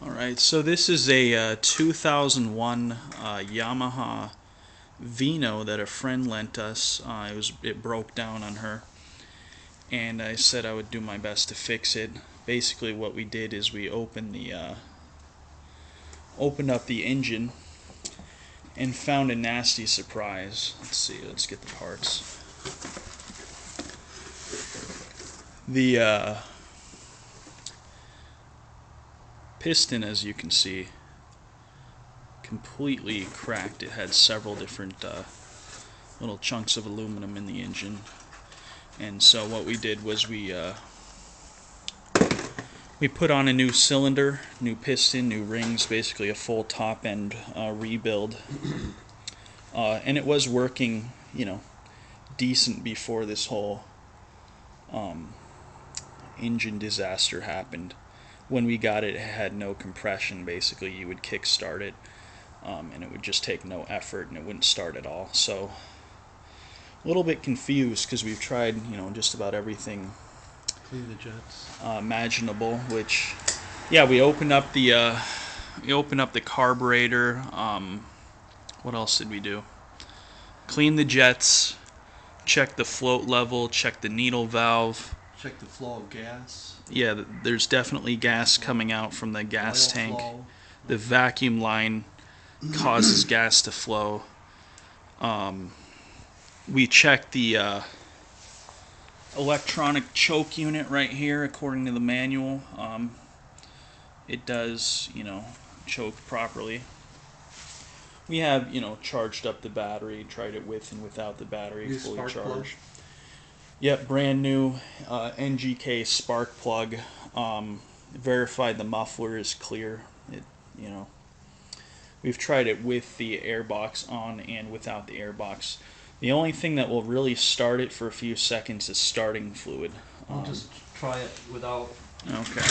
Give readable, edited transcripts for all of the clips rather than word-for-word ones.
Alright, so this is a 2001 Yamaha Vino that a friend lent us. It broke down on her, and I said I would do my best to fix it. Basically, what we did is we opened up the engine and found a nasty surprise. Let's see, let's get the parts. The piston, as you can see, completely cracked. It had several different little chunks of aluminum in the engine, and so what we did was we put on a new cylinder, new piston, new rings, basically a full top end rebuild, and it was working, decent before this whole engine disaster happened. When we got it, it had no compression. Basically, you would kick start it, and it would just take no effort, and it wouldn't start at all. So, a little bit confused because we've tried, just about everything. Clean the jets. Imaginable. Which, yeah, we opened up the carburetor. What else did we do? Clean the jets. Check the float level. Check the needle valve. Check the flow of gas. Yeah, there's definitely gas coming out from the gas Oil tank. flow. The vacuum line causes gas to flow. We checked the electronic choke unit right here according to the manual. It does, choke properly. We have, charged up the battery, tried it with and without the battery New fully spark charged. plug. Yep, brand new NGK spark plug. Verified the muffler is clear. We've tried it with the airbox on and without the airbox. The only thing that will really start it for a few seconds is starting fluid. I'll just try it without. Okay.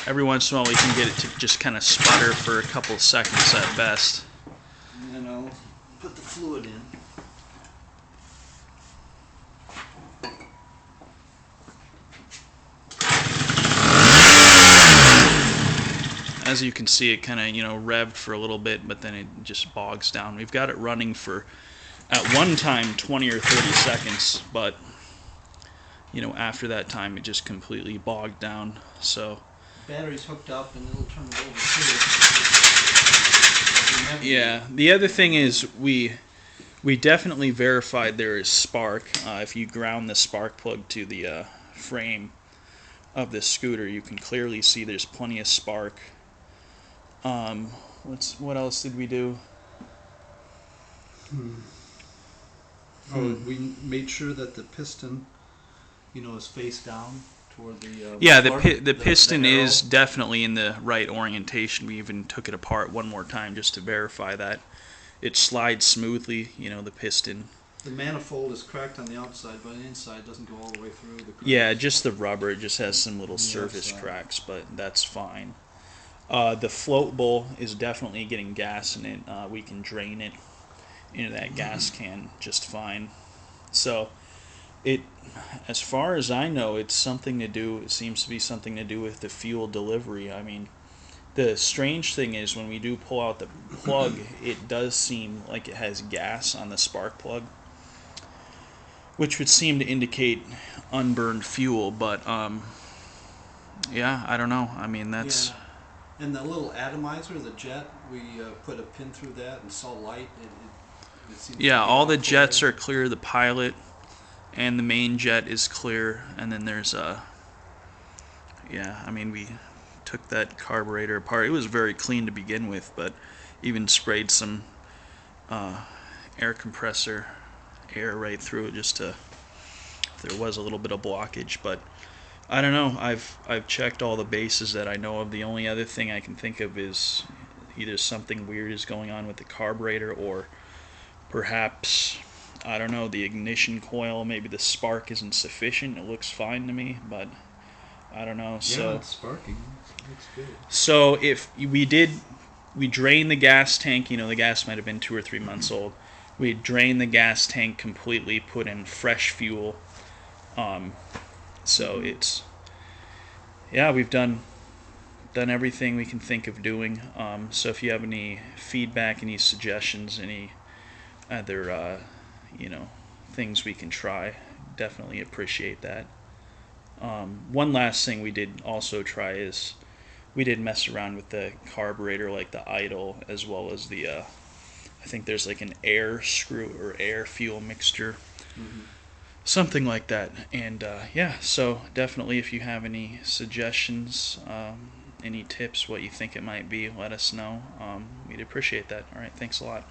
Every once in a while we can get it to just kind of sputter for a couple of seconds at best. And then I'll put the fluid in. As you can see, it kind of, revved for a little bit, but then it just bogs down. We've got it running for, at one time, 20 or 30 seconds, but, after that time, it just completely bogged down. So, Battery's hooked up, and it'll turn it over too. Yeah, the other thing is we definitely verified there is spark. If you ground the spark plug to the frame of the scooter, you can clearly see there's plenty of spark. What else did we do? We made sure that the piston, is face down toward the. Yeah, muffler, the piston arrow. is definitely in the right orientation. We even took it apart one more time just to verify that it slides smoothly. The piston. The manifold is cracked on the outside, but the inside doesn't go all the way through. Yeah, just the rubber. It just has some little On the surface outside. cracks, but that's fine. The float bowl is definitely getting gas in it. We can drain it into that gas can just fine. So, as far as I know, it's something to do. It seems to be something to do with the fuel delivery. I mean, the strange thing is when we do pull out the plug, it does seem like it has gas on the spark plug, which would seem to indicate unburned fuel. But yeah, I don't know. I mean, that's. Yeah. And the little atomizer, the jet, we put a pin through that and saw light. It seems Yeah, to be all the off jets there. are clear. The pilot and the main jet is clear, and then there's yeah, I mean, we took that carburetor apart. It was very clean to begin with, but even sprayed some air compressor air right through it just to, if there was a little bit of blockage. But I don't know. I've checked all the bases that I know of. The only other thing I can think of is either something weird is going on with the carburetor, or perhaps, I don't know, the ignition coil. Maybe the spark isn't sufficient. It looks fine to me, but I don't know. So Yeah, it's sparking. It looks good. So if we drained the gas tank. The gas might have been 2 or 3 months old. We drained the gas tank completely, put in fresh fuel. So it's, yeah, we've done done everything we can think of doing. So if you have any feedback, any suggestions, any other things we can try, definitely appreciate that. One last thing we did also try is we did mess around with the carburetor, like the idle, as well as the I think there's like an air screw or air fuel mixture, something like that. And yeah, so definitely if you have any suggestions, any tips, what you think it might be, let us know. We'd appreciate that. All right, thanks a lot.